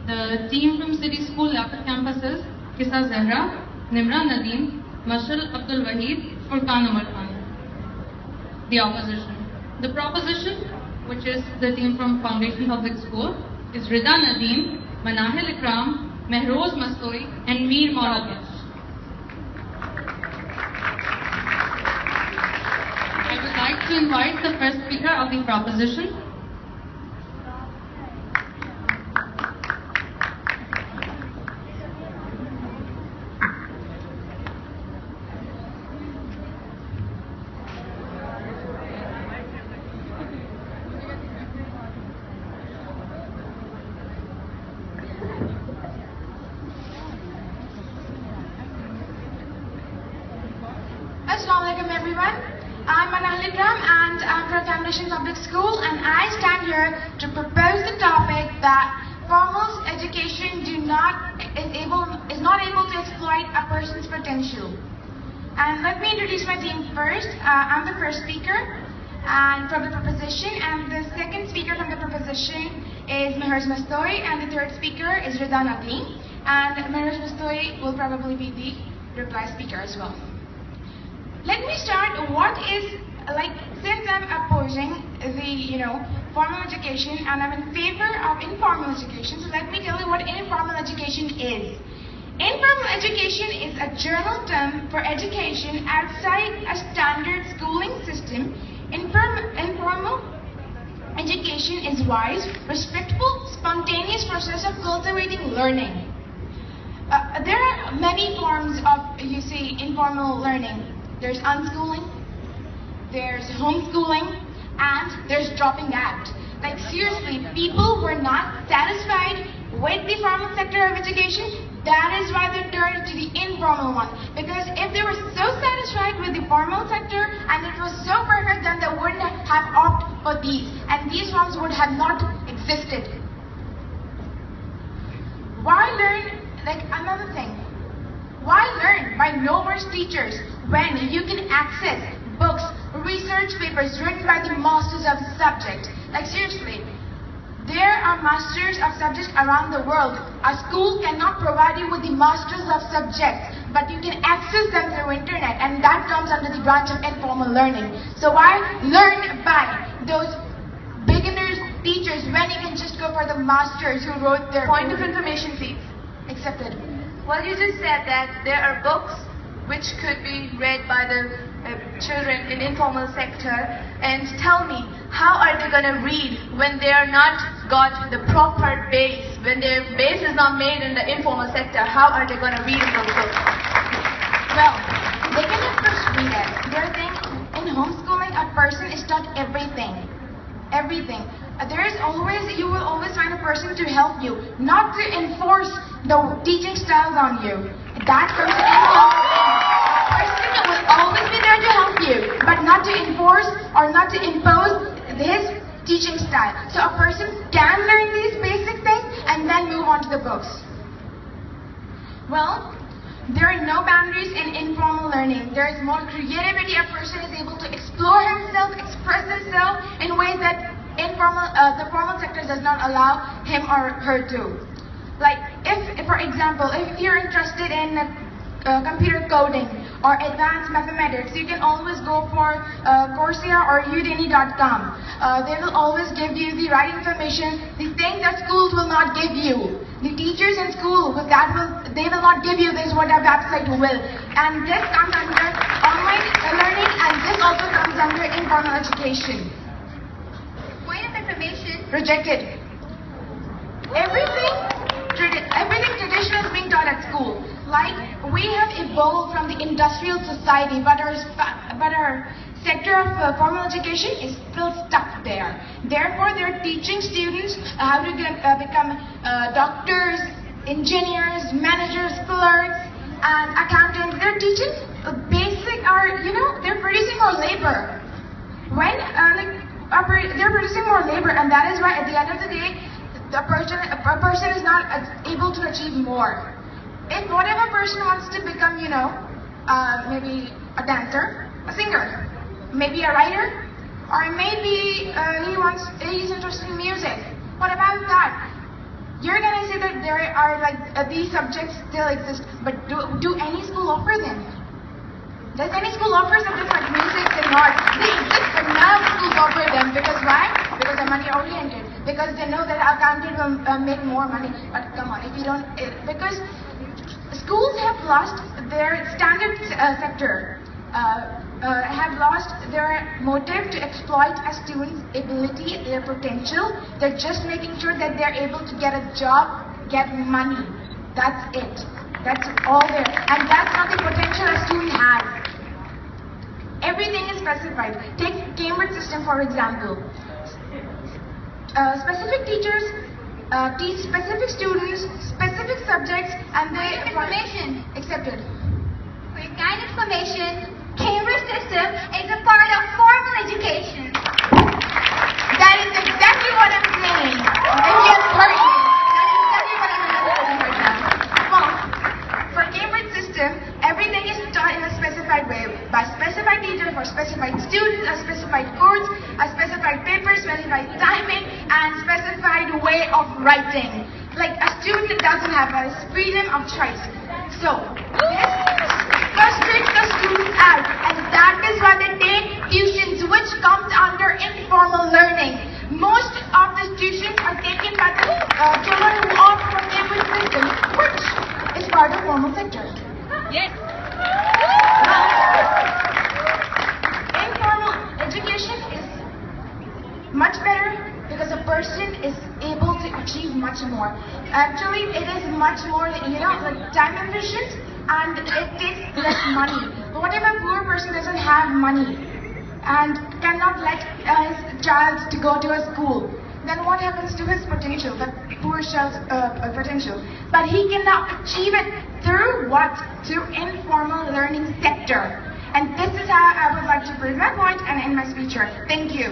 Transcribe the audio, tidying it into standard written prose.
The team from City School Liaquat campus is Kisa Zahra, Nimra Nadeem, Mashal Abdul Wahid, Furqan Umar Khan. The opposition. The proposition, which is the team from Foundation Public School, is Rida Nadeem, Manahil Ikram, Mehroz Mastoi, and Mir Maulad. I would like to invite the first speaker of the proposition. Assalamualaikum everyone. I'm Manahil Ikram and I'm from Foundation Public School, and I stand here to propose the topic that formal education is not able to exploit a person's potential. And let me introduce my team first. I'm the first speaker and from the proposition, and the second speaker from the proposition is Mehroz Mastoi, and the third speaker is Rida Nadeem, and Mehroz Mastoi will probably be the reply speaker as well. Let me start. Since I'm opposing the formal education and I'm in favor of informal education, so let me tell you what informal education is. Informal education is a general term for education outside a standard schooling system. Informal education is wise, respectful, spontaneous process of cultivating learning. There are many forms of, informal learning. There's unschooling, there's homeschooling, and there's dropping out. Like seriously, people were not satisfied with the formal sector of education. That is why they turned to the informal one. Because if they were so satisfied with the formal sector and it was so perfect, then they wouldn't have opted for these. And these forms would have not existed. Why learn, another thing, why learn by no-worse teachers when you can access books, research papers written by the masters of the subject? Seriously, there are masters of subjects around the world. A school cannot provide you with the masters of subjects, but you can access them through internet, and that comes under the branch of informal learning. So why learn by those beginners, teachers, when you can just go for the masters who wrote their point of information, please? Accepted. Well, you just said that there are books which could be read by the children in informal sector, and tell me, how are they going to read when they are not got the proper base, when their base is not made in the informal sector? How are they going to read in those books? Well, they can of course read it. Their thing in homeschooling, a person is taught everything. You will always find a person to help you, not to enforce the teaching styles on you. That comes in a person will always be there to help you, but not to enforce or not to impose his teaching style. So a person can learn these basic things and then move on to the books. Well, there are no boundaries in informal learning. There is more creativity. A person is able to explore himself, express himself in ways that the formal sector does not allow him or her to. For example, if you're interested in computer coding or advanced mathematics, you can always go for Coursera or Udemy.com. They will always give you the right information, the thing that schools will not give you. The teachers in school, they will not give you this, what a website will. And this comes under online learning, and this also comes under informal education. Point of information. Rejected. Everything traditional is being taught at school. We have evolved from the industrial society, but our sector of formal education is still stuck there. Therefore, they're teaching students how to become doctors, engineers, managers, clerks, and accountants. They're teaching they're producing more labor. They're producing more labor, and that is why at the end of the day, a person is not able to achieve more. If whatever person wants to become, maybe a dancer, a singer, maybe a writer, or maybe he's interested in music, what about that? You're gonna say that are like these subjects still exist, but do any school offer them? Does any school offer subjects like music and art? They exist, but none of the schools offer them. Because why? Because they're money oriented. Because they know that accountant will make more money. But come on, if you don't, because schools have lost their standard sector. Have lost their motive to exploit a student's ability, their potential. They're just making sure that they're able to get a job, get money. That's it. That's all there. And that's not the potential a student has. Everything is specified. Take Cambridge system for example. Specific teachers teach specific students, specific subjects, and they information accepted. For your kind information, Cambridge system is a part of formal education. That is exactly what I'm saying. And yes, hurry. That is exactly what I'm saying right now. Well, for Cambridge system, everything is taught in a specified way by specified teachers for specified students, a specified course, a specified paper, specified timing, and specified way of writing. Like a student doesn't have a freedom of choice. So this frustrates the students out, and that is why they take tuitions, which comes under informal learning. Most of the tuitions are taken by the children who are from Cambridge system, which is part of formal sector. Yes. Informal education is much better because a person is able to achieve much more. Actually, it is much more, like time efficient, and it takes less money. But what if a poor person doesn't have money and cannot let his child to go to a school? Then what happens to his potential, that poor child's potential? But he cannot achieve it through what? Through informal learning sector. And this is how I would like to prove my point and end my speech here. Thank you.